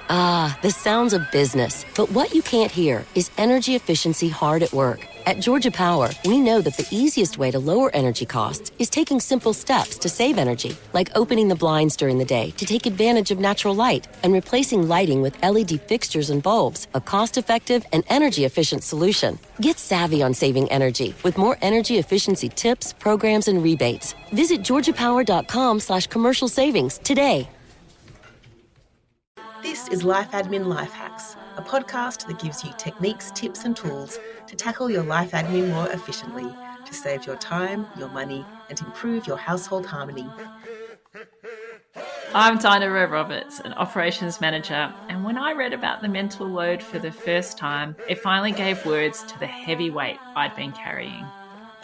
Ah, the sounds of business. But what you can't hear is energy efficiency hard at work. At Georgia Power, we know that the easiest way to lower energy costs is taking simple steps to save energy, like opening the blinds during the day to take advantage of natural light and replacing lighting with LED fixtures and bulbs, a cost-effective and energy-efficient solution. Get savvy on saving energy with more energy efficiency tips, programs, and rebates. Visit georgiapower.com/commercial savings today. This is Life Admin Life Hacks, a podcast that gives you techniques, tips and tools to tackle your life admin more efficiently, to save your time, your money and improve your household harmony. I'm Dinah Roberts, an operations manager, and when I read about the mental load for the first time, it finally gave words to the heavy weight I'd been carrying.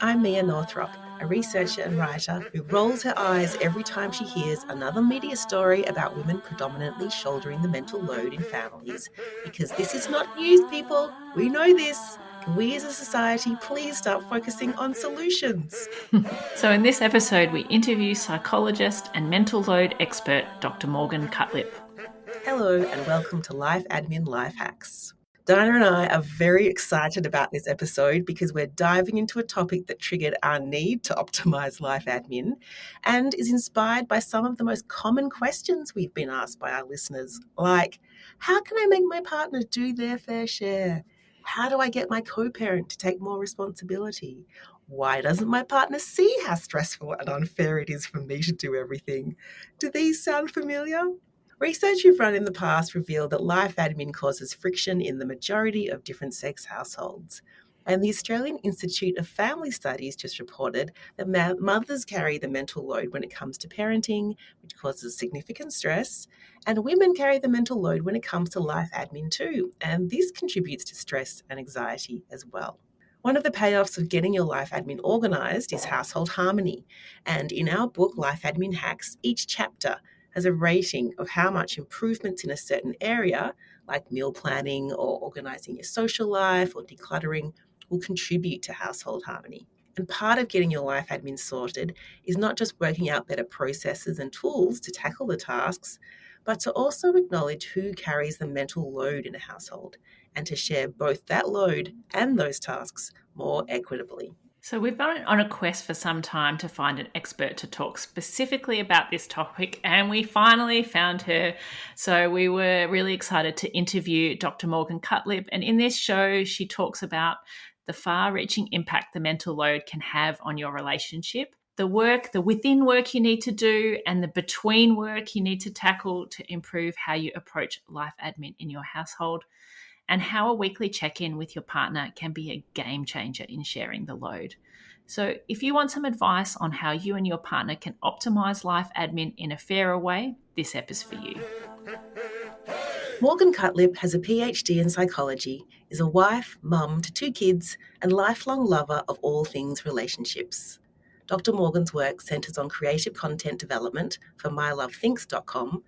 I'm Mia Northrop, a researcher and writer who rolls her eyes every time she hears another media story about women predominantly shouldering the mental load in families. Because this is not news, people. We know this. Can we as a society please start focusing on solutions? So in this episode, we interview psychologist and mental load expert Dr Morgan Cutlip. Hello and welcome to Life Admin Life Hacks. Dinah and I are very excited about this episode because we're diving into a topic that triggered our need to optimize life admin and is inspired by some of the most common questions we've been asked by our listeners, like, how can I make my partner do their fair share? How do I get my co-parent to take more responsibility? Why doesn't my partner see how stressful and unfair it is for me to do everything? Do these sound familiar? Research we've run in the past revealed that life admin causes friction in the majority of different sex households. And the Australian Institute of Family Studies just reported that mothers carry the mental load when it comes to parenting, which causes significant stress, and women carry the mental load when it comes to life admin too, and this contributes to stress and anxiety as well. One of the payoffs of getting your life admin organised is household harmony, and in our book, Life Admin Hacks, each chapter has a rating of how much improvements in a certain area, like meal planning or organising your social life or decluttering, will contribute to household harmony. And part of getting your life admin sorted is not just working out better processes and tools to tackle the tasks, but to also acknowledge who carries the mental load in a household and to share both that load and those tasks more equitably. So we've been on a quest for some time to find an expert to talk specifically about this topic, and we finally found her. So we were really excited to interview Dr. Morgan Cutlip, and in this show, she talks about the far-reaching impact the mental load can have on your relationship, the within work you need to do, and the between work you need to tackle to improve how you approach life admin in your household, and how a weekly check-in with your partner can be a game changer in sharing the load. So if you want some advice on how you and your partner can optimize life admin in a fairer way, this ep is for you. Morgan Cutlip has a PhD in psychology, is a wife, mum to 2 kids, and lifelong lover of all things relationships. Dr. Morgan's work centres on creative content development for mylovethinks.com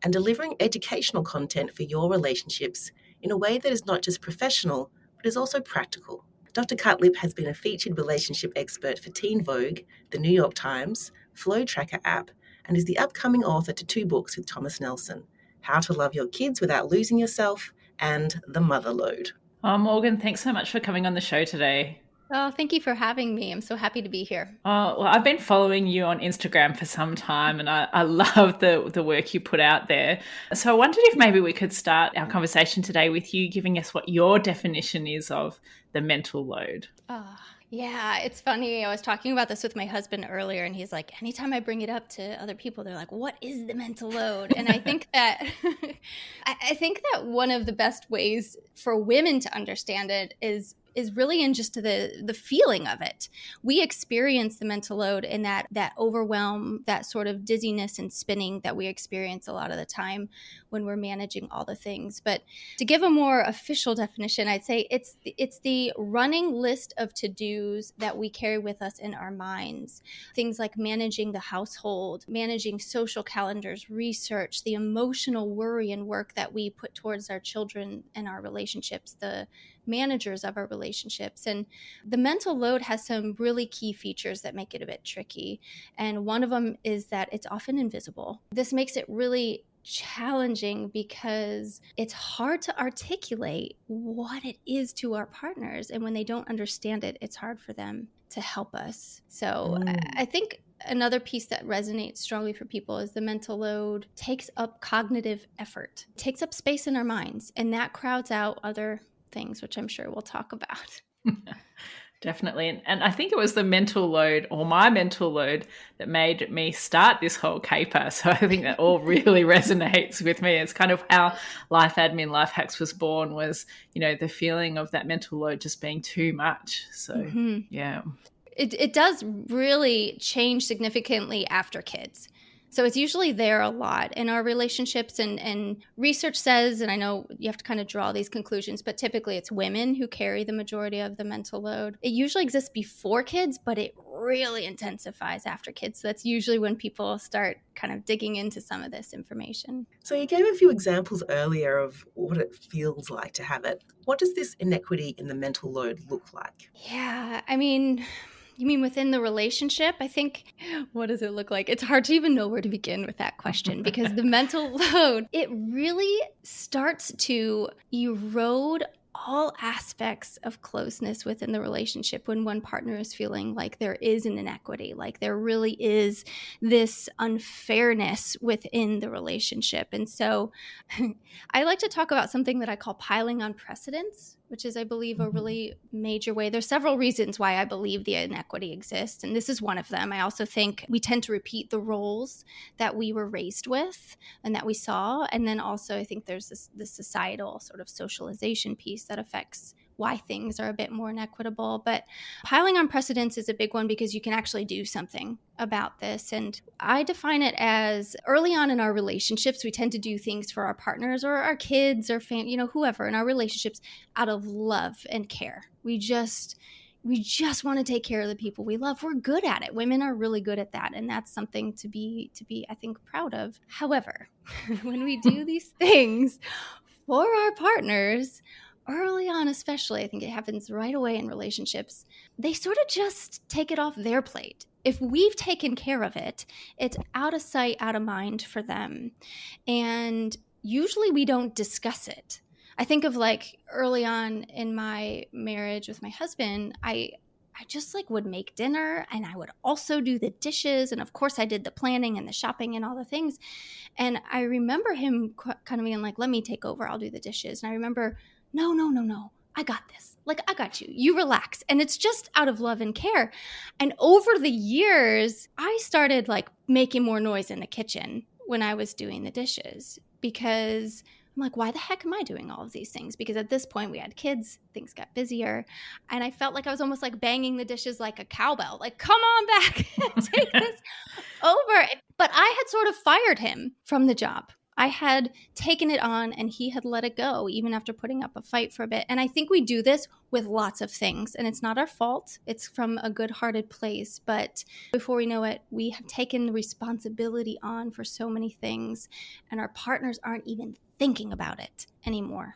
and delivering educational content for your relationships in a way that is not just professional, but is also practical. Dr. Cutlip has been a featured relationship expert for Teen Vogue, the New York Times, Flo Tracker app, and is the upcoming author to 2 books with Thomas Nelson, How to Love Your Kids Without Losing Yourself and The Mother Load. Oh, Morgan, thanks so much for coming on the show today. Oh, thank you for having me. I'm so happy to be here. Oh, well, I've been following you on Instagram for some time, and I love the work you put out there. So I wondered if maybe we could start our conversation today with you giving us what your definition is of the mental load. Yeah, it's funny. I was talking about this with my husband earlier, and he's like, anytime I bring it up to other people, they're like, what is the mental load? And I think that I think that one of the best ways for women to understand it is really in just the feeling of it. We experience the mental load in that overwhelm, that sort of dizziness and spinning that we experience a lot of the time when we're managing all the things. But to give a more official definition, I'd say it's the running list of to-dos that we carry with us in our minds. Things like managing the household, managing social calendars, research, the emotional worry and work that we put towards our children and our relationships, the managers of our relationships. And the mental load has some really key features that make it a bit tricky. And one of them is that it's often invisible. This makes it really challenging because it's hard to articulate what it is to our partners. And when they don't understand it, it's hard for them to help us. So I think another piece that resonates strongly for people is the mental load takes up cognitive effort, takes up space in our minds, and that crowds out other things, which I'm sure we'll talk about. Definitely. And I think it was the mental load, or my mental load, that made me start this whole caper. So I think that all really resonates with me. It's kind of how Life Admin Life Hacks was born, was, the feeling of that mental load just being too much. So, yeah. It does really change significantly after kids. So it's usually there a lot in our relationships, and research says, and I know you have to kind of draw these conclusions, but typically it's women who carry the majority of the mental load. It usually exists before kids, but it really intensifies after kids. So that's usually when people start kind of digging into some of this information. So you gave a few examples earlier of what it feels like to have it. What does this inequity in the mental load look like? Yeah, I mean, you mean within the relationship? I think, what does it look like? It's hard to even know where to begin with that question, because the mental load, it really starts to erode all aspects of closeness within the relationship when one partner is feeling like there is an inequity, like there really is this unfairness within the relationship. And so I like to talk about something that I call piling on precedents, which is, I believe, a really major way. There's several reasons why I believe the inequity exists, and this is one of them. I also think we tend to repeat the roles that we were raised with and that we saw. And then also I think there's this societal sort of socialization piece that affects why things are a bit more inequitable. But piling on precedents is a big one because you can actually do something about this. And I define it as early on in our relationships, we tend to do things for our partners or our kids or whoever in our relationships out of love and care. We just want to take care of the people we love. We're good at it. Women are really good at that. And that's something to be, I think, proud of. However, when we do these things for our partners, early on especially, I think it happens right away in relationships, they sort of just take it off their plate. If we've taken care of it, it's out of sight, out of mind for them. And usually we don't discuss it. I think of like early on in my marriage with my husband, I just would make dinner, and I would also do the dishes. And of course I did the planning and the shopping and all the things. And I remember him kind of being like, let me take over. I'll do the dishes. And I remember, no. I got this. I got you. You relax. And it's just out of love and care. And over the years, I started making more noise in the kitchen when I was doing the dishes, because I'm like, why the heck am I doing all of these things? Because at this point we had kids, things got busier. And I felt like I was almost banging the dishes like a cowbell, come on back and take this over. But I had sort of fired him from the job. I had taken it on and he had let it go even after putting up a fight for a bit. And I think we do this with lots of things, and it's not our fault. It's from a good-hearted place. But before we know it, we have taken the responsibility on for so many things, and our partners aren't even thinking about it anymore.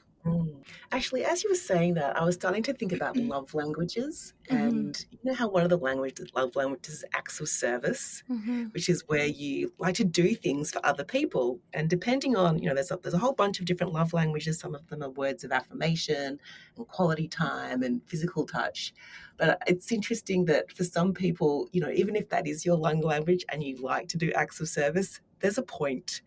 Actually, as you were saying that, I was starting to think about love languages, and you know how one of the love languages is acts of service, which is where you like to do things for other people. And depending on, there's a whole bunch of different love languages. Some of them are words of affirmation and quality time and physical touch. But it's interesting that for some people, even if that is your love language and you like to do acts of service, there's a point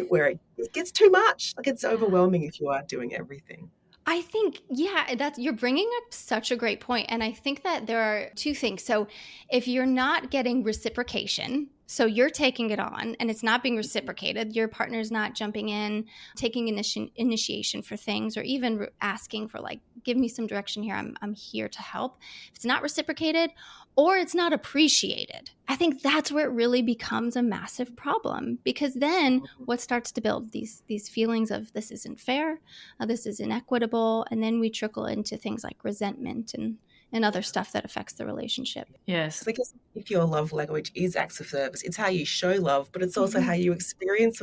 where it gets too much. It's overwhelming if you are doing everything. I think, you're bringing up such a great point. And I think that there are two things. So if you're not getting reciprocation, so you're taking it on and it's not being reciprocated, your partner's not jumping in, taking initiation for things, or even asking for give me some direction here. I'm here to help. If it's not reciprocated or it's not appreciated, I think that's where it really becomes a massive problem, because then what starts to build these feelings of this isn't fair, this is inequitable, and then we trickle into things like resentment and other stuff that affects the relationship. Yes. Because if your love language is acts of service, it's how you show love, but it's also how you experience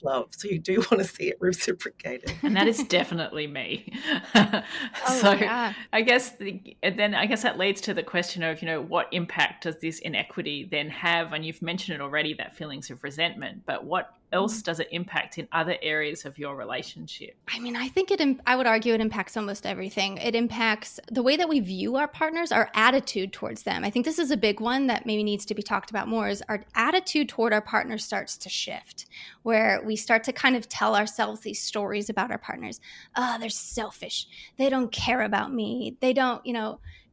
love. So you do want to see it reciprocated. And that is definitely me. I guess that leads to the question of, what impact does this inequity then have? And you've mentioned it already, that feelings of resentment, but what else does it impact in other areas of your relationship? I mean, I think I would argue it impacts almost everything. It impacts the way that we view our partners, our attitude towards them. I think this is a big one that maybe needs to be talked about more, is our attitude toward our partner starts to shift, where we start to kind of tell ourselves these stories about our partners. Oh, they're selfish. They don't care about me. They don't,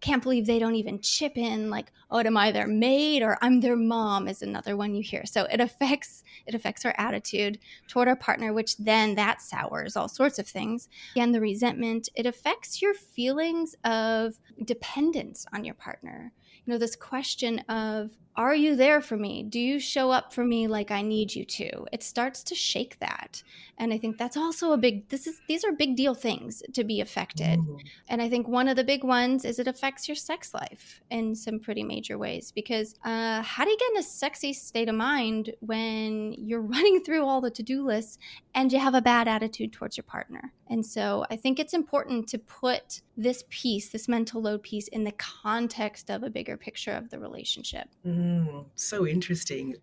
can't believe they don't even chip in. Like, oh, am I their maid or I'm their mom is another one you hear. So it affects our attitude toward our partner, which then that sours all sorts of things. Again, the resentment, it affects your feelings of dependence on your partner. This question of, are you there for me? Do you show up for me like I need you to? It starts to shake that. And I think that's also these are big deal things to be affected. And I think one of the big ones is it affects your sex life in some pretty major ways, because how do you get in a sexy state of mind when you're running through all the to-do lists and you have a bad attitude towards your partner? And so I think it's important to put this mental load piece, in the context of a bigger picture of the relationship. So interesting.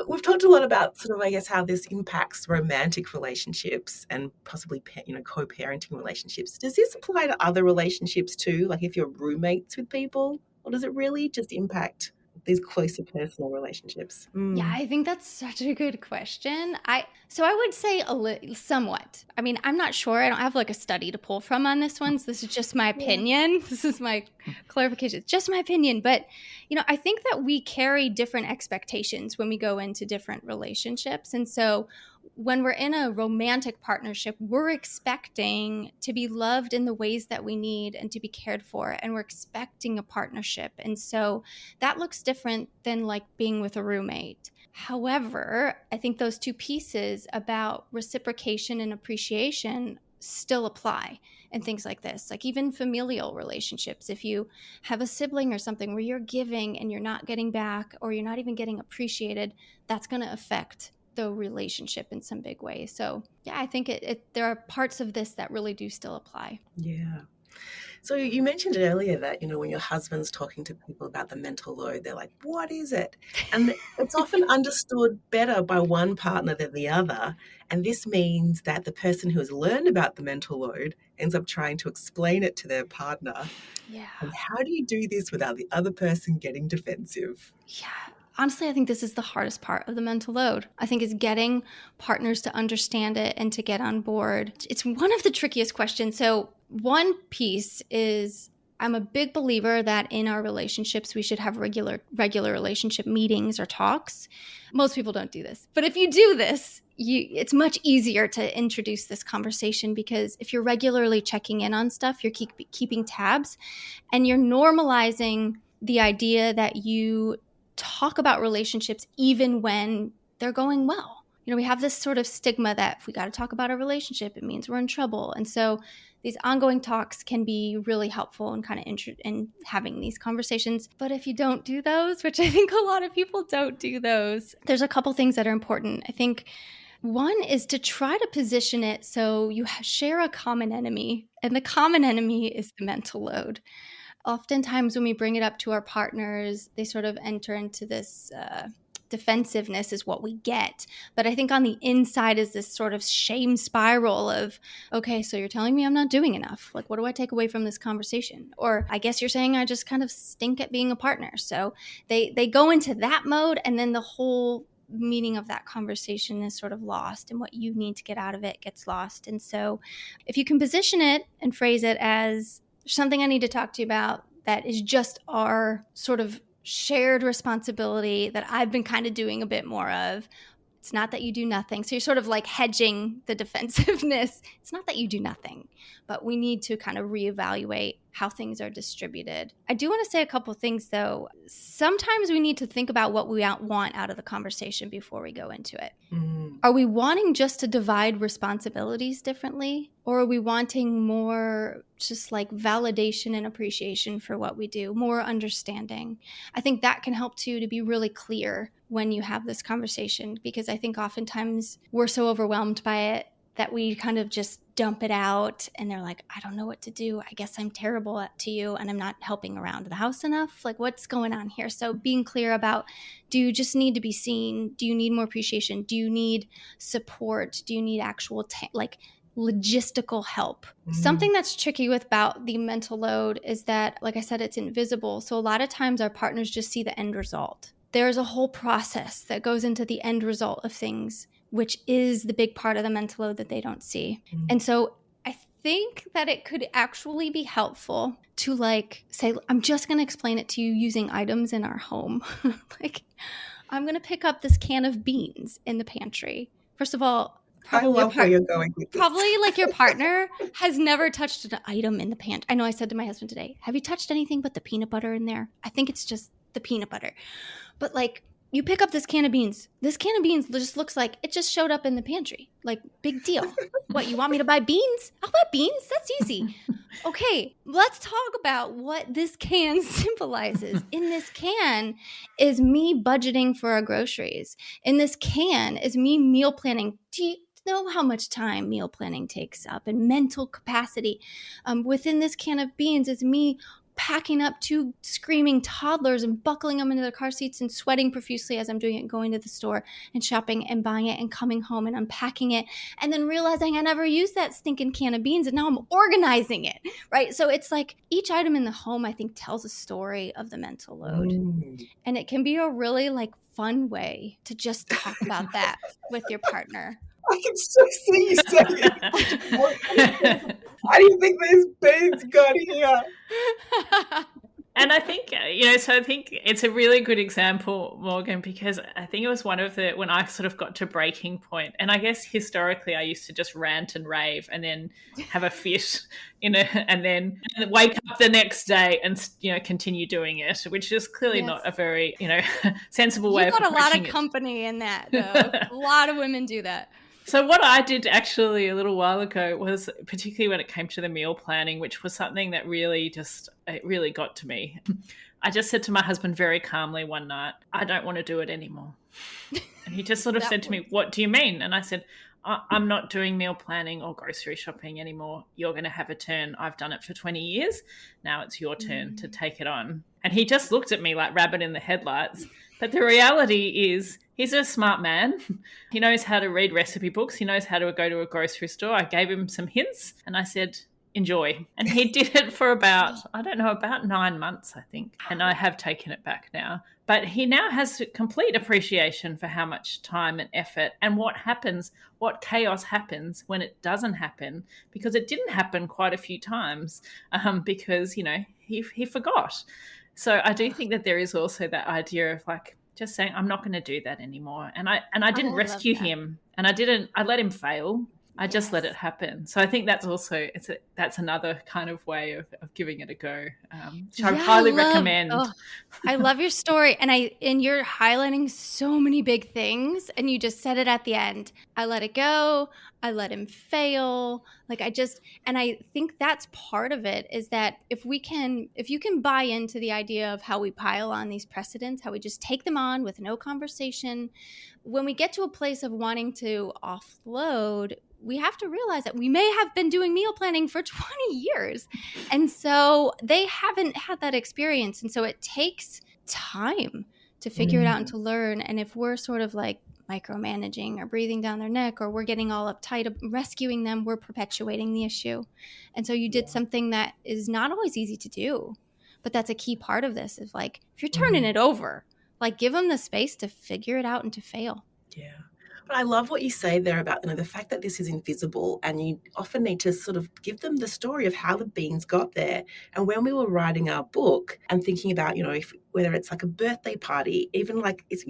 We've talked a lot about sort of, I guess, how this impacts romantic relationships and possibly, co-parenting relationships. Does this apply to other relationships too? Like if you're roommates with people, or does it really just impact these closer personal relationships? Yeah, I think that's such a good question. So I would say somewhat. I mean, I'm not sure. I don't have like a study to pull from on this one. So this is just my opinion. This is my clarification. It's just my opinion. But, I think that we carry different expectations when we go into different relationships. And so when we're in a romantic partnership, we're expecting to be loved in the ways that we need and to be cared for. And we're expecting a partnership. And so that looks different than like being with a roommate. However, I think those two pieces about reciprocation and appreciation still apply in things like this. Like even familial relationships, if you have a sibling or something where you're giving and you're not getting back, or you're not even getting appreciated, that's going to affect the relationship in some big way. So yeah, I think there are parts of this that really do still apply. Yeah. So you mentioned earlier that, when your husband's talking to people about the mental load, they're like, what is it? And it's often understood better by one partner than the other. And this means that the person who has learned about the mental load ends up trying to explain it to their partner. Yeah. And how do you do this without the other person getting defensive? Yeah. Honestly, I think this is the hardest part of the mental load. I think is getting partners to understand it and to get on board. It's one of the trickiest questions. So one piece is, I'm a big believer that in our relationships, we should have regular relationship meetings or talks. Most people don't do this. But if you do this, it's much easier to introduce this conversation, because if you're regularly checking in on stuff, you're keeping tabs, and you're normalizing the idea that you talk about relationships even when they're going well. We have this sort of stigma that if we got to talk about a relationship, it means we're in trouble. And so these ongoing talks can be really helpful in kind of in having these conversations. But if you don't do those, which I think a lot of people don't do those, there's a couple things that are important. I think one is to try to position it so you share a common enemy, and the common enemy is the mental load. Oftentimes when we bring it up to our partners, they sort of enter into this defensiveness is what we get. But I think on the inside is this sort of shame spiral of, okay, so you're telling me I'm not doing enough. Like, what do I take away from this conversation? Or I guess you're saying I just kind of stink at being a partner. So they go into that mode, and then the whole meaning of that conversation is sort of lost, and what you need to get out of it gets lost. And so if you can position it and phrase it as something I need to talk to you about that is just our sort of shared responsibility that I've been kind of doing a bit more of. It's not that you do nothing. So you're sort of like hedging the defensiveness. It's not that you do nothing, but we need to kind of reevaluate how things are distributed. I do want to say a couple things though. Sometimes we need to think about what we want out of the conversation before we go into it. Are we wanting just to divide responsibilities differently? Or are we wanting more just like validation and appreciation for what we do, more understanding? I think that can help too, to be really clear when you have this conversation, because I think oftentimes we're so overwhelmed by it that we kind of just dump it out, and they're like, I don't know what to do. I guess I'm terrible to you and I'm not helping around the house enough. Like, what's going on here? So being clear about, do you just need to be seen? Do you need more appreciation? Do you need support? Do you need actual logistical help? Something that's tricky about the mental load is that, like I said, it's invisible. So a lot of times our partners just see the end result. There's a whole process that goes into the end result of things, which is the big part of the mental load that they don't see. And so I think that it could actually be helpful to say, I'm just going to explain it to you using items in our home. Like, I'm going to pick up this can of beans in the pantry. First of all, I love where you're going with this. Probably your partner has never touched an item in the pantry. I know I said to my husband today, have you touched anything but the peanut butter in there? I think it's just the peanut butter. But you pick up this can of beans. This can of beans just looks like it just showed up in the pantry. Big deal. What, you want me to buy beans? I'll buy beans. That's easy. Okay, let's talk about what this can symbolizes. In this can is me budgeting for our groceries. In this can is me meal planning. Do you know how much time meal planning takes up and mental capacity? Within this can of beans is me packing up 2 screaming toddlers and buckling them into their car seats and sweating profusely as I'm doing it, going to the store and shopping and buying it and coming home and unpacking it, and then realizing I never used that stinking can of beans and now I'm organizing it, right? So it's each item in the home, I think, tells a story of the mental load. And it can be a really fun way to just talk about that with your partner. I can still see you saying it. I didn't think these beans got here. And I think, so I think it's a really good example, Morgan, because I think it was one of when I sort of got to breaking point. And I guess historically I used to just rant and rave and then have a fit, and then wake up the next day and, continue doing it, which is clearly not a very, sensible way of approaching it. You've got a lot of company in that, though. A lot of women do that. So what I did actually a little while ago was, particularly when it came to the meal planning, which was something that really got to me. I just said to my husband very calmly one night, I don't want to do it anymore. And he just sort of said to me, what do you mean? And I said, I'm not doing meal planning or grocery shopping anymore. You're going to have a turn. I've done it for 20 years. Now it's your turn to take it on. And he just looked at me like rabbit in the headlights. But the reality is he's a smart man. He knows how to read recipe books. He knows how to go to a grocery store. I gave him some hints and I said, enjoy. And he did it for about 9 months, I think. And I have taken it back now. But he now has complete appreciation for how much time and effort and what chaos happens when it doesn't happen, because it didn't happen quite a few times because, he forgot. So I do think that there is also that idea of just saying, I'm not going to do that anymore. And I didn't rescue him, and I let him fail. I just let it happen. So I think that's also, that's another kind of way of giving it a go, which I highly recommend. Oh, I love your story. And you're highlighting so many big things, and you just said it at the end. I let it go. I let him fail. And I think that's part of it, is that if you can buy into the idea of how we pile on these precedents, how we just take them on with no conversation, when we get to a place of wanting to offload, we have to realize that we may have been doing meal planning for 20 years. And so they haven't had that experience. And so it takes time to figure it out and to learn. And if we're sort of micromanaging or breathing down their neck, or we're getting all uptight, rescuing them, we're perpetuating the issue. And so you did something that is not always easy to do, but that's a key part of this, is if you're turning it over, give them the space to figure it out and to fail. Yeah. But I love what you say there about the fact that this is invisible, and you often need to sort of give them the story of how the beans got there. And when we were writing our book and thinking about, whether it's a birthday party, even it's,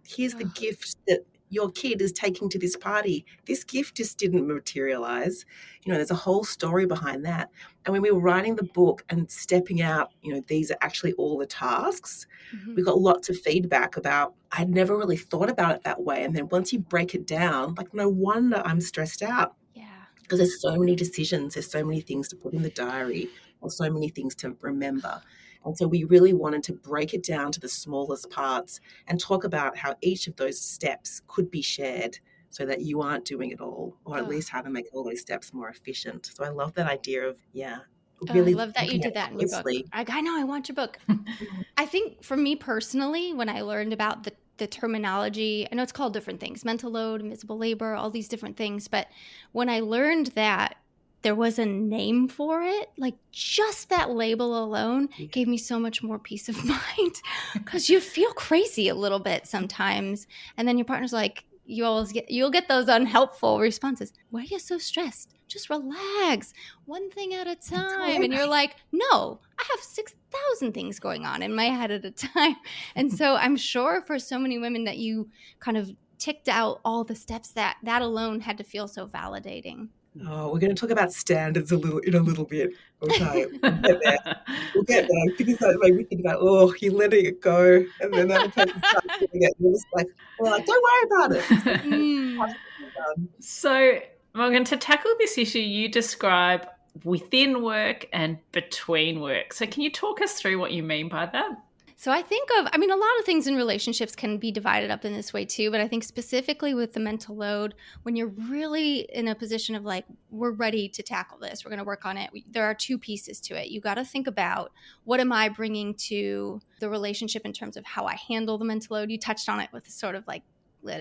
here's the gift that your kid is taking to this party. This gift just didn't materialize. There's a whole story behind that. And when we were writing the book and stepping out, these are actually all the tasks, we got lots of feedback about, I'd never really thought about it that way. And then once you break it down, no wonder I'm stressed out. Yeah. Because there's so many decisions, there's so many things to put in the diary, or so many things to remember. And so we really wanted to break it down to the smallest parts and talk about how each of those steps could be shared so that you aren't doing it all, or at least how to make all those steps more efficient. So I love that idea of, I really love that you looking did at that in your book. closely. I know, I want your book. I think for me personally, when I learned about the terminology, I know it's called different things, mental load, invisible labor, all these different things. But when I learned that there was a name for it, like just that label alone gave me so much more peace of mind, because you feel crazy a little bit sometimes. And then your partner's like, you'll get those unhelpful responses. Why are you so stressed? Just relax, one thing at a time. And you're like, no, I have 6,000 things going on in my head at a time. And so I'm sure for so many women that you kind of ticked out all the steps, that alone had to feel so validating. Oh, we're going to talk about standards in a little bit. Okay, we'll get there. We'll get there. Because that way we think about, oh, you're letting it go, and then the other person starts doing it, and you're just like, well, don't worry about it. So, Morgan, to tackle this issue, you describe within work and between work. So can you talk us through what you mean by that? So I think a lot of things in relationships can be divided up in this way too, but I think specifically with the mental load, when you're really in a position of like, we're ready to tackle this, we're going to work on it, there are two pieces to it. You got to think about, what am I bringing to the relationship in terms of how I handle the mental load? You touched on it with sort of like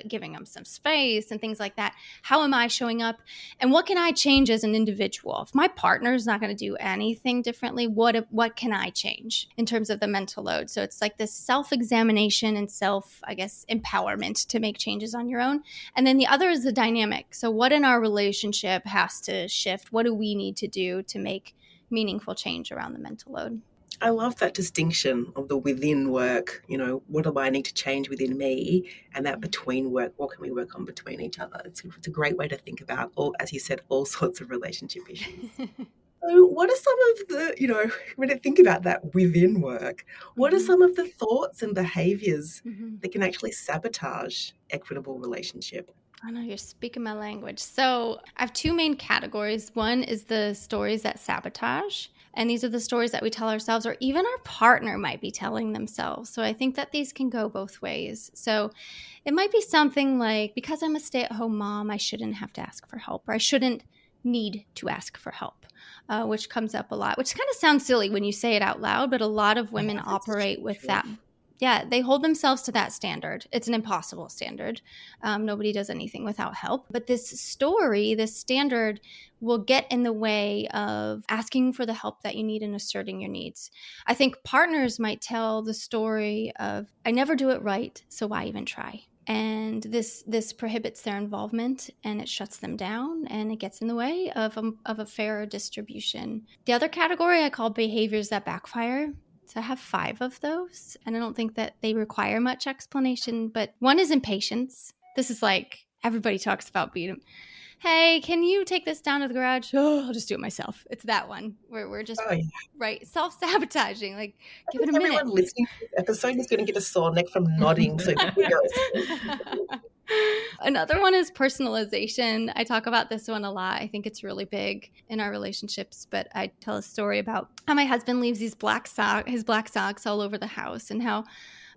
giving them some space and things like that. How am I showing up? And what can I change as an individual? If my partner's not going to do anything differently, what can I change in terms of the mental load? So it's like this self-examination and empowerment to make changes on your own. And then the other is the dynamic. So what in our relationship has to shift? What do we need to do to make meaningful change around the mental load? I love that distinction of the within work, what do I need to change within me, and that between work, what can we work on between each other? It's a great way to think about, as you said, all sorts of relationship issues. So what are some of the, when I think about that within work, what are some of the thoughts and behaviors that can actually sabotage equitable relationship? I know, you're speaking my language. So I have two main categories. One is the stories that sabotage. And these are the stories that we tell ourselves, or even our partner might be telling themselves. So I think that these can go both ways. So it might be something like, because I'm a stay-at-home mom, I shouldn't have to ask for help, or I shouldn't need to ask for help, which comes up a lot, which kind of sounds silly when you say it out loud, but a lot of women operate with that. Yeah, they hold themselves to that standard. It's an impossible standard. Nobody does anything without help. But this standard will get in the way of asking for the help that you need and asserting your needs. I think partners might tell the story of, I never do it right, so why even try? And this prohibits their involvement, and it shuts them down, and it gets in the way of a fairer distribution. The other category I call behaviors that backfire. So I have 5 of those, and I don't think that they require much explanation, but one is impatience. This is like, everybody talks about being, hey, can you take this down to the garage? Oh, I'll just do it myself. It's that one where we're just, right, self-sabotaging, like, give it a minute. Everyone listening to this episode is going to get a sore neck from nodding, so Another one is personalization. I talk about this one a lot. I think it's really big in our relationships, but I tell a story about how my husband leaves his black socks all over the house, and how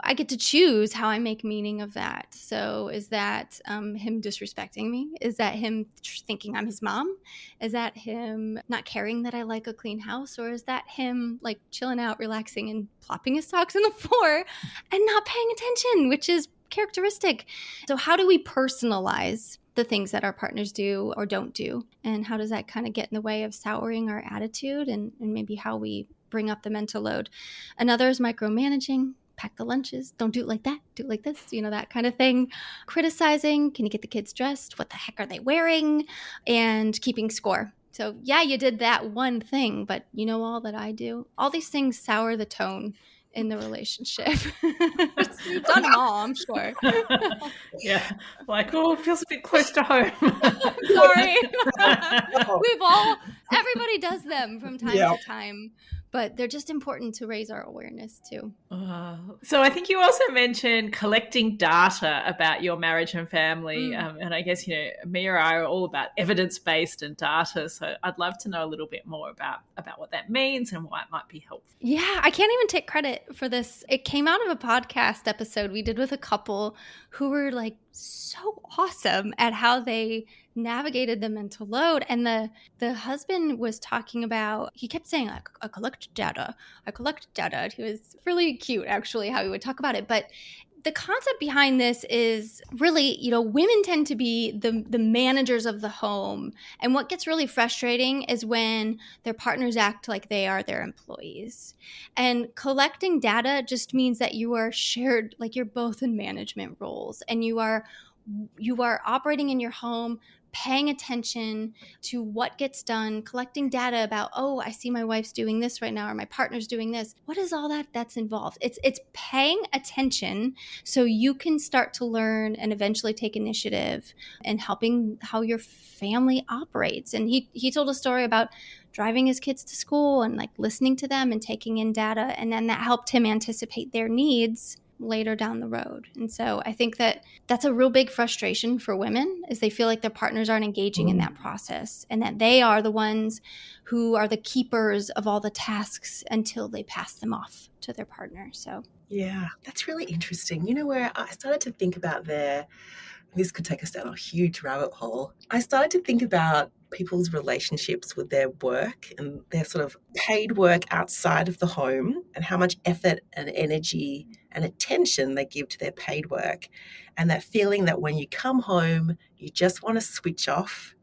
I get to choose how I make meaning of that. So is that him disrespecting me? Is that him thinking I'm his mom? Is that him not caring that I like a clean house? Or is that him like chilling out, relaxing, and plopping his socks on the floor and not paying attention, which is characteristic? So how do we personalize the things that our partners do or don't do? And how does that kind of get in the way of souring our attitude and maybe how we bring up the mental load? Another is micromanaging. Pack the lunches. Don't do it like that. Do it like this. That kind of thing. Criticizing. Can you get the kids dressed? What the heck are they wearing? And keeping score. So yeah, you did that one thing, but you know all that I do? All these things sour the tone in the relationship. It's done them all, I'm sure. Yeah. Like, it feels a bit close to home. Sorry. Everybody does them from time to time. but they're just important to raise our awareness too. So I think you also mentioned collecting data about your marriage and family. And I guess, Mia and I are all about evidence-based and data. So I'd love to know a little bit more about what that means and why it might be helpful. Yeah, I can't even take credit for this. It came out of a podcast episode we did with a couple who were like so awesome at how they navigated the mental load. And the husband was talking about, he kept saying, I collect data. He was really cute, actually, how he would talk about it. But the concept behind this is really, women tend to be the managers of the home. And what gets really frustrating is when their partners act like they are their employees. And collecting data just means that you are shared, like you're both in management roles, and you are operating in your home, paying attention to what gets done, collecting data about, oh, I see my wife's doing this right now, or my partner's doing this. What is all that's involved? It's paying attention so you can start to learn and eventually take initiative and helping how your family operates. And he told a story about driving his kids to school and like listening to them and taking in data. And then that helped him anticipate their needs later down the road. And so I think that that's a real big frustration for women, is they feel like their partners aren't engaging in that process, and that they are the ones who are the keepers of all the tasks until they pass them off to their partner. So yeah, that's really interesting. Where I started to think about this could take us down a huge rabbit hole. I started to think about people's relationships with their work and their sort of paid work outside of the home, and how much effort and energy and attention they give to their paid work. And that feeling that when you come home, you just want to switch off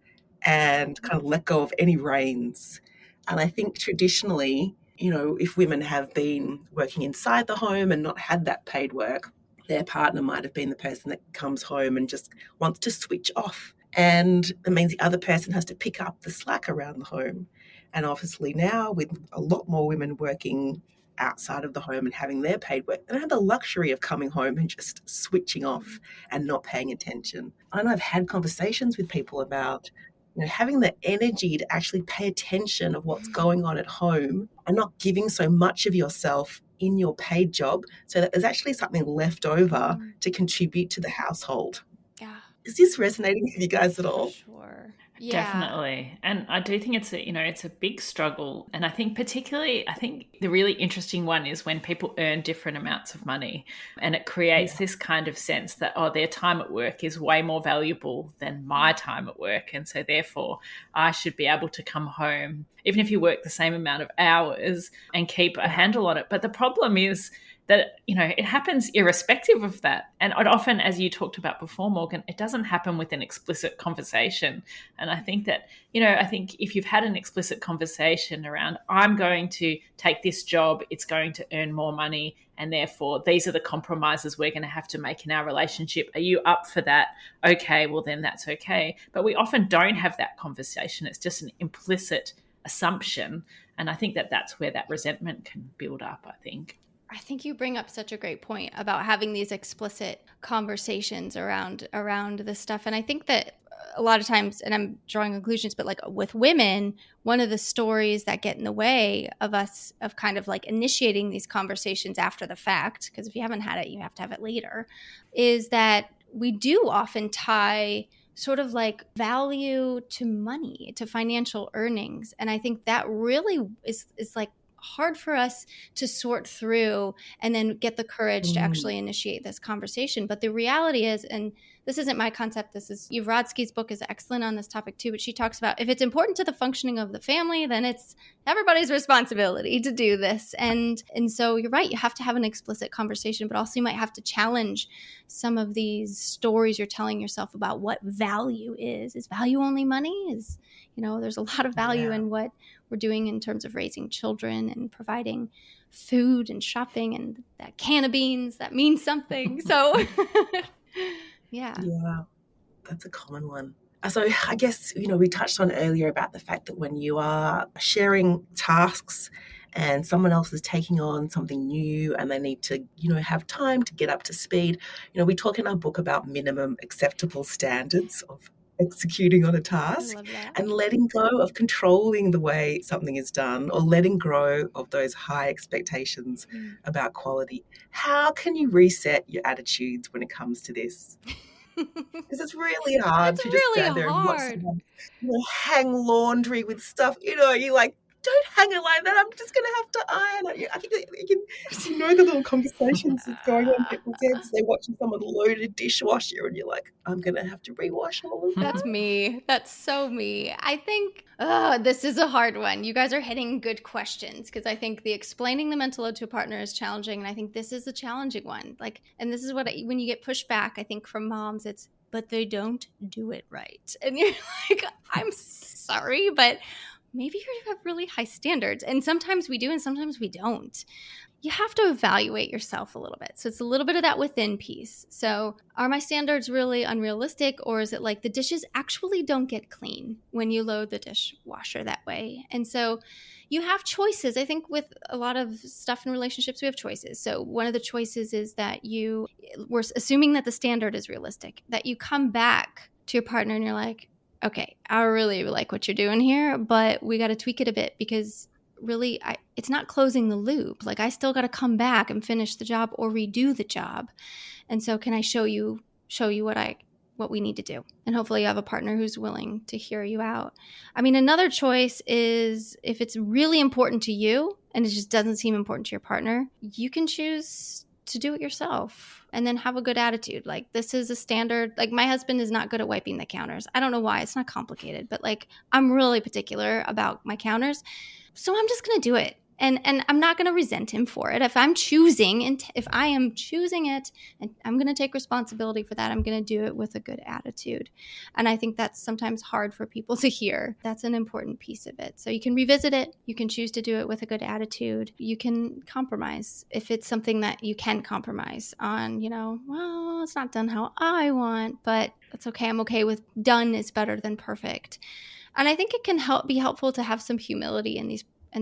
and kind of let go of any reins. And I think traditionally, if women have been working inside the home and not had that paid work, their partner might have been the person that comes home and just wants to switch off. And it means the other person has to pick up the slack around the home. And obviously now, with a lot more women working outside of the home and having their paid work, they don't have the luxury of coming home and just switching off and not paying attention. And I've had conversations with people about having the energy to actually pay attention of what's going on at home and not giving so much of yourself in your paid job, so that there's actually something left over to contribute to the household. yeah. Is this resonating with you guys at all? Sure. Yeah. Definitely. And I do think it's a big struggle. And I think the really interesting one is when people earn different amounts of money, and it creates this kind of sense that, their time at work is way more valuable than my time at work. And so therefore I should be able to come home, even if you work the same amount of hours, and keep a handle on it. But the problem is that, it happens irrespective of that. And it often, as you talked about before, Morgan, it doesn't happen with an explicit conversation. And I think that, if you've had an explicit conversation around, I'm going to take this job, it's going to earn more money, and therefore these are the compromises we're going to have to make in our relationship. Are you up for that? Okay, well then that's okay. But we often don't have that conversation. It's just an implicit assumption. And I think that that's where that resentment can build up, I think you bring up such a great point about having these explicit conversations around this stuff. And I think that a lot of times, and I'm drawing conclusions, but like with women, one of the stories that get in the way of us, of kind of like initiating these conversations after the fact, because if you haven't had it, you have to have it later, is that we do often tie sort of like value to money, to financial earnings. And I think that really is like hard for us to sort through and then get the courage to actually initiate this conversation. But the reality is, and this isn't my concept, this is Yvrodsky's book is excellent on this topic too, but she talks about if it's important to the functioning of the family, then it's everybody's responsibility to do this. And so you're right, you have to have an explicit conversation, but also you might have to challenge some of these stories you're telling yourself about what value is. Is value only money? There's a lot of value in what we're doing in terms of raising children and providing food and shopping, and that can of beans, that means something. So yeah, that's a common one. So I guess, we touched on earlier about the fact that when you are sharing tasks and someone else is taking on something new and they need to, have time to get up to speed, we talk in our book about minimum acceptable standards of executing on a I task, love that. and letting go of controlling the way something is done, or letting go of those high expectations Mm. about quality. How can you reset your attitudes when it comes to this? Because it's really hard It's to just really stand there and watch hard. someone, hang laundry with stuff. You're like, don't hang it like that. I'm just going to have to iron it. I think you know the little conversations that's going on in people's heads. They're watching someone load a dishwasher and you're like, I'm going to have to rewash all of that. That's me. That's so me. I think this is a hard one. You guys are hitting good questions because I think the explaining the mental load to a partner is challenging. And I think this is a challenging one. And this is when you get pushed back, I think from moms, it's, but they don't do it right. And you're like, I'm sorry, but maybe you have really high standards. And sometimes we do and sometimes we don't. You have to evaluate yourself a little bit. So it's a little bit of that within piece. So are my standards really unrealistic, or is it like the dishes actually don't get clean when you load the dishwasher that way? And so you have choices. I think with a lot of stuff in relationships, we have choices. So one of the choices is that we're assuming that the standard is realistic, that you come back to your partner and you're like, okay, I really like what you're doing here, but we got to tweak it a bit because really it's not closing the loop. Like I still got to come back and finish the job or redo the job. And so can I show you what we need to do? And hopefully you have a partner who's willing to hear you out. I mean, another choice is if it's really important to you and it just doesn't seem important to your partner, you can choose to do it yourself and then have a good attitude. Like this is a standard. Like my husband is not good at wiping the counters. I don't know why. It's not complicated, but like I'm really particular about my counters. So I'm just going to do it. And I'm not going to resent him for it. If I am choosing it and I'm going to take responsibility for that, I'm going to do it with a good attitude. And I think that's sometimes hard for people to hear. That's an important piece of it. So you can revisit it. You can choose to do it with a good attitude. You can compromise if it's something that you can compromise on, well, it's not done how I want, but that's okay. I'm okay with done is better than perfect. And I think it can be helpful to have some humility in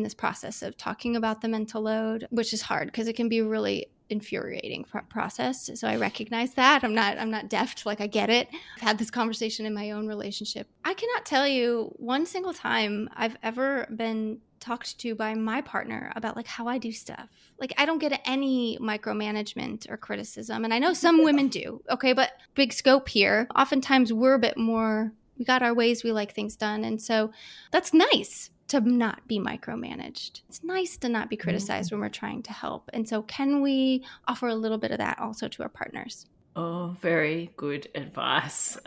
this process of talking about the mental load, which is hard because it can be a really infuriating process. So I recognize that. I'm not deaf. Like I get it. I've had this conversation in my own relationship. I cannot tell you one single time I've ever been talked to by my partner about like how I do stuff. Like I don't get any micromanagement or criticism. And I know some women do. Okay, but big scope here. Oftentimes we're a bit more, we got our ways, we like things done. And so that's nice to not be micromanaged. It's nice to not be criticized when we're trying to help. And so can we offer a little bit of that also to our partners? Oh, very good advice.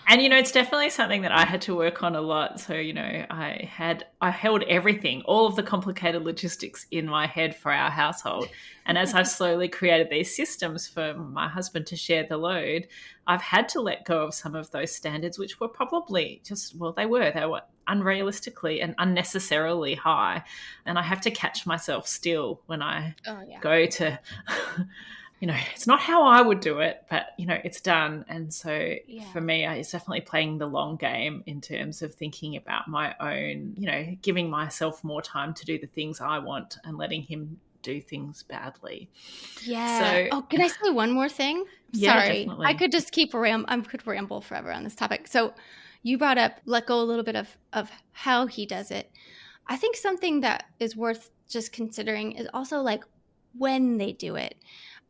And, it's definitely something that I had to work on a lot. So, I held everything, all of the complicated logistics in my head for our household. And as I've slowly created these systems for my husband to share the load, I've had to let go of some of those standards, which were probably they were unrealistically and unnecessarily high. And I have to catch myself still when I go to... it's not how I would do it, but, it's done. And so for me, it's definitely playing the long game in terms of thinking about my own, giving myself more time to do the things I want and letting him do things badly. Yeah. So, can I say one more thing? Yeah, Sorry. definitely. I could just keep I could ramble forever on this topic. So you brought up, let go a little bit of how he does it. I think something that is worth just considering is also like when they do it.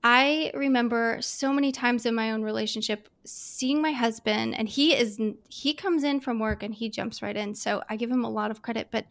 I remember so many times in my own relationship seeing my husband, and he comes in from work and he jumps right in. So I give him a lot of credit, but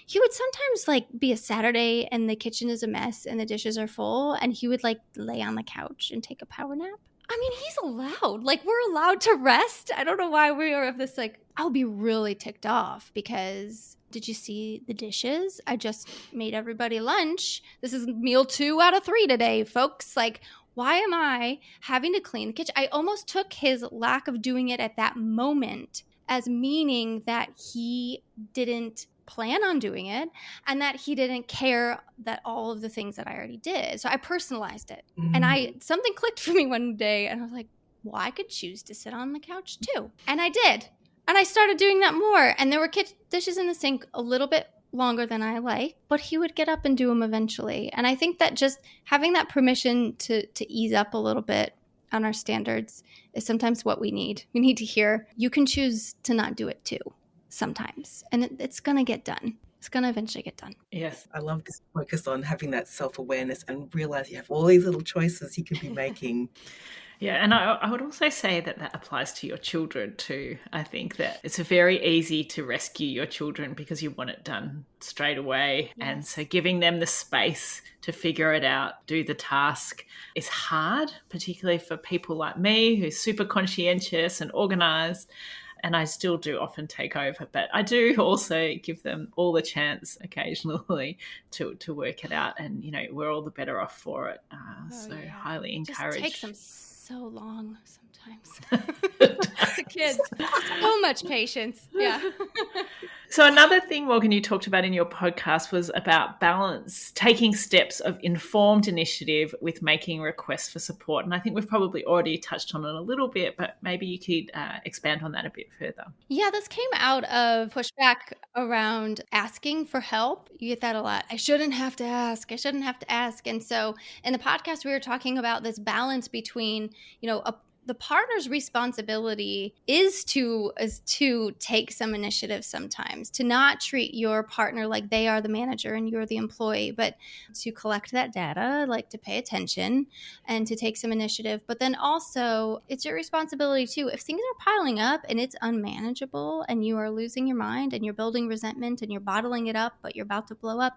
he would sometimes like be a Saturday and the kitchen is a mess and the dishes are full, and he would like lay on the couch and take a power nap. I mean, he's allowed. Like, we're allowed to rest. I don't know why we are of this, like, I'll be really ticked off because did you see the dishes? I just made everybody lunch. This is meal 2 out of 3 today, folks. Like, why am I having to clean the kitchen? I almost took his lack of doing it at that moment as meaning that he didn't plan on doing it and that he didn't care that all of the things that I already did. So I personalized it. And something clicked for me one day and I was like, well, I could choose to sit on the couch too. And I did. And I started doing that more. And there were dishes in the sink a little bit longer than I like, but he would get up and do them eventually. And I think that just having that permission to ease up a little bit on our standards is sometimes what we need. We need to hear, you can choose to not do it too sometimes. And it's going to get done. It's going to eventually get done. Yes. I love this focus on having that self-awareness and realize you have all these little choices you can be making. Yeah, and I would also say that that applies to your children too. I think that it's very easy to rescue your children because you want it done straight away. Yes. And so giving them the space to figure it out, do the task is hard, particularly for people like me who's super conscientious and organised. And I still do often take over, but I do also give them all the chance occasionally to work it out. And, you know, we're all the better off for it. Highly encouraged. It just takes them so long sometimes. The kids, so much patience. Yeah. So another thing, Morgan, you talked about in your podcast was about balance, taking steps of informed initiative with making requests for support. And I think we've probably already touched on it a little bit, but maybe you could expand on that a bit further. Yeah, this came out of pushback around asking for help. You get that a lot. I shouldn't have to ask. I shouldn't have to ask. And so in the podcast, we were talking about this balance between, you know, the partner's responsibility is to take some initiative sometimes, to not treat your partner like they are the manager and you're the employee, but to collect that data, like to pay attention and to take some initiative. But then also it's your responsibility too. If things are piling up and it's unmanageable and you are losing your mind and you're building resentment and you're bottling it up, but you're about to blow up,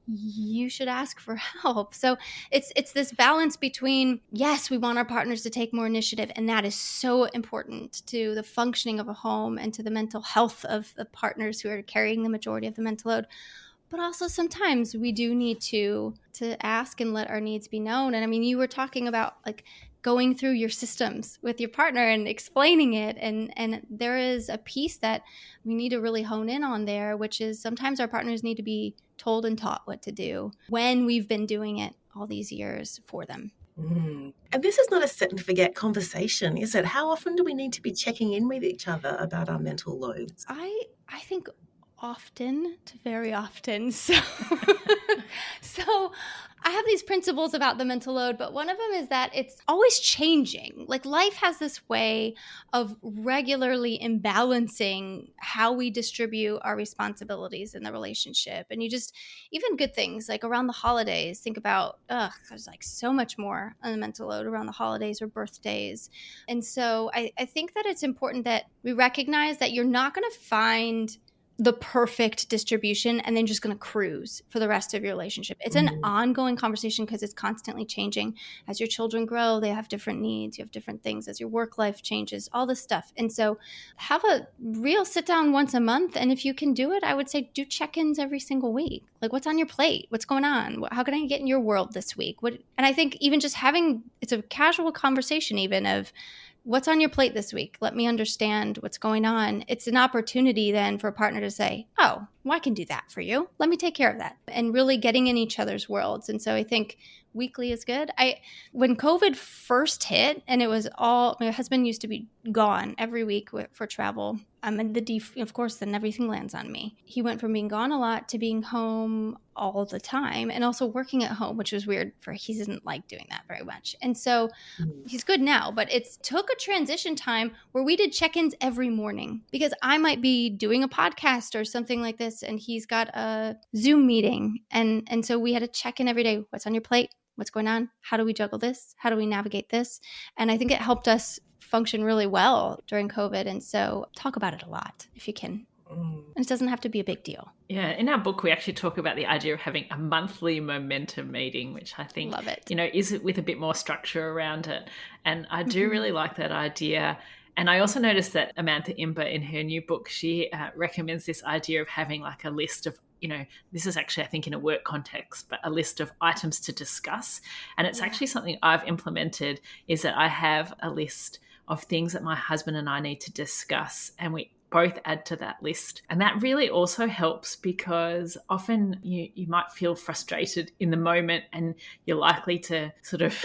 you should ask for help. So it's this balance between, yes, we want our partners to take more initiative, and that is so important to the functioning of a home and to the mental health of the partners who are carrying the majority of the mental load. But also sometimes we do need to ask and let our needs be known. And I mean, you were talking about like going through your systems with your partner and explaining it. And there is a piece that we need to really hone in on there, which is sometimes our partners need to be told and taught what to do when we've been doing it all these years for them. And this is not a set and forget conversation, is it? How often do we need to be checking in with each other about our mental loads? I think often to very often. So I have these principles about the mental load, but one of them is that it's always changing. Like life has this way of regularly imbalancing how we distribute our responsibilities in the relationship. And you just, even good things like around the holidays, think about, there's like so much more on the mental load around the holidays or birthdays. And so I think that it's important that we recognize that you're not going to find the perfect distribution and then just going to cruise for the rest of your relationship. It's an ongoing conversation because it's constantly changing. As your children grow, they have different needs. You have different things. As your work life changes, all this stuff. And so have a real sit down once a month. And if you can do it, I would say do check-ins every single week. Like what's on your plate? What's going on? How can I get in your world this week? And I think even just it's a casual conversation even of, what's on your plate this week? Let me understand what's going on. It's an opportunity then for a partner to say, oh, well, I can do that for you. Let me take care of that. And really getting in each other's worlds. And so I think weekly is good. When COVID first hit and it was my husband used to be gone every week for travel. Of course, then everything lands on me. He went from being gone a lot to being home all the time and also working at home, which was weird he didn't like doing that very much. And so he's good now, but it took a transition time where we did check-ins every morning because I might be doing a podcast or something like this and he's got a Zoom meeting. And so we had to check in every day. What's on your plate? What's going on? How do we juggle this? How do we navigate this? And I think it helped us function really well during COVID. And so talk about it a lot if you can. And it doesn't have to be a big deal. Yeah. In our book, we actually talk about the idea of having a monthly momentum meeting, which I think, love it. Is it with a bit more structure around it. And I do really like that idea. And I also noticed that Amantha Imber in her new book, she recommends this idea of having like a list of, this is actually, I think, in a work context, but a list of items to discuss. And it's actually something I've implemented is that I have a list of things that my husband and I need to discuss, and we both add to that list. And that really also helps because often you might feel frustrated in the moment and you're likely to sort of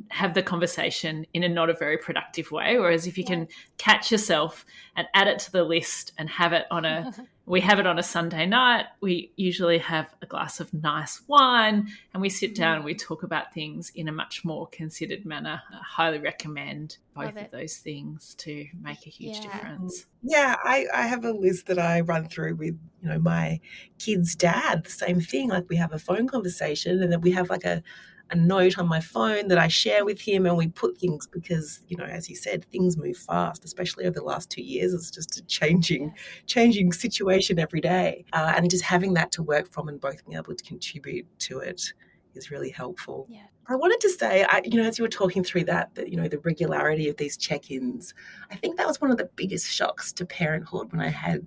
have the conversation in a not a very productive way. Whereas if you can catch yourself and add it to the list and have it on a We have it on a Sunday night. We usually have a glass of nice wine and we sit down and we talk about things in a much more considered manner. I highly recommend both of those things to make a huge difference. Yeah, I have a list that I run through with, my kid's dad, the same thing. Like we have a phone conversation and then we have like a note on my phone that I share with him, and we put things because, as you said, things move fast, especially over the last 2 years. It's just a changing situation every day. And just having that to work from and both being able to contribute to it is really helpful. Yeah. I wanted to say, as you were talking through that, the regularity of these check-ins, I think that was one of the biggest shocks to parenthood when I had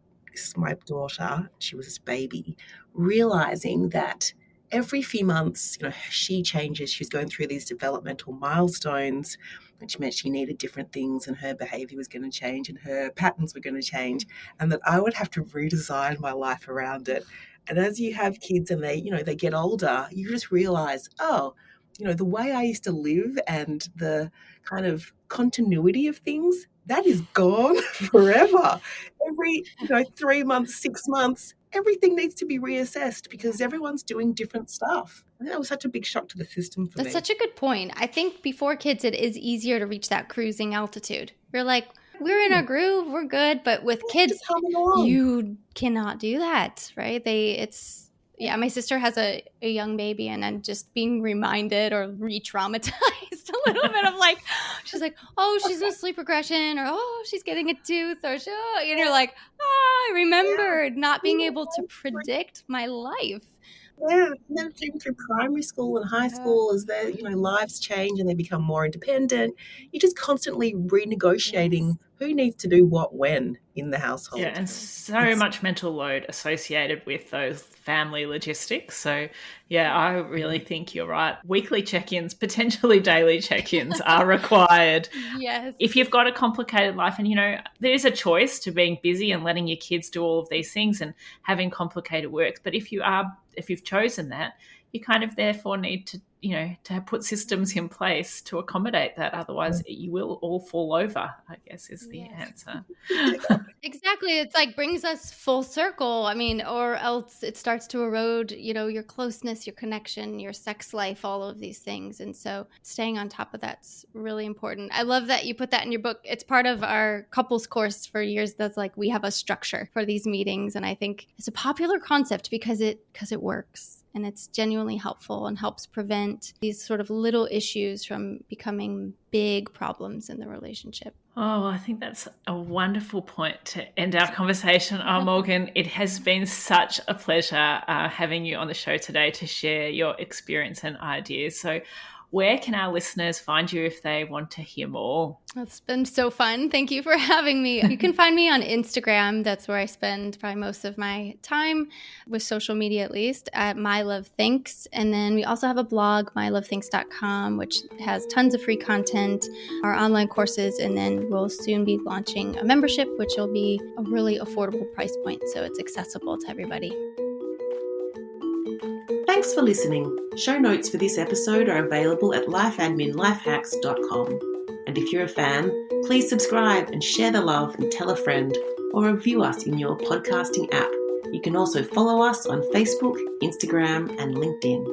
my daughter, she was this baby, realizing that every few months, she changes. She's going through these developmental milestones, which meant she needed different things and her behavior was going to change and her patterns were going to change, and that I would have to redesign my life around it. And as you have kids and they get older, you just realize, the way I used to live and the kind of continuity of things, that is gone forever. Every 3 months, 6 months, everything needs to be reassessed because everyone's doing different stuff. And that was such a big shock to the system for me. That's such a good point. I think before kids, it is easier to reach that cruising altitude. We're like, we're in our groove, we're good. But with kids, you cannot do that, right? My sister has a young baby, and I'm just being reminded or re-traumatized a little bit of like, she's like, oh, she's in a sleep regression, or oh, she's getting a tooth, or and you're like, I remembered not being able to predict my life. Yeah, and then through primary school and high school, as their lives change and they become more independent, you're just constantly renegotiating who needs to do what when in the household. Yeah, and so much mental load associated with those family logistics. So, I really think you're right. Weekly check-ins, potentially daily check-ins are required. Yes. If you've got a complicated life and, there is a choice to being busy and letting your kids do all of these things and having complicated work. But if you've chosen that, you kind of therefore need to, to put systems in place to accommodate that. Otherwise, you will all fall over, I guess, is the answer. Exactly. It's like brings us full circle. I mean, or else it starts to erode, your closeness, your connection, your sex life, all of these things. And so staying on top of that's really important. I love that you put that in your book. It's part of our couples course for years. That's like, we have a structure for these meetings. And I think it's a popular concept because it works. And it's genuinely helpful and helps prevent these sort of little issues from becoming big problems in the relationship. Oh, I think that's a wonderful point to end our conversation. Oh, Morgan, it has been such a pleasure having you on the show today to share your experience and ideas. So where can our listeners find you if they want to hear more? It's been so fun. Thank you for having me. You can find me on Instagram. That's where I spend probably most of my time with social media, at least, at My Love Thinks. And then we also have a blog, mylovethinks.com, which has tons of free content, our online courses, and then we'll soon be launching a membership, which will be a really affordable price point. So it's accessible to everybody. Thanks for listening. Show notes for this episode are available at lifeadminlifehacks.com. And if you're a fan, please subscribe and share the love and tell a friend, or review us in your podcasting app. You can also follow us on Facebook, Instagram, and LinkedIn.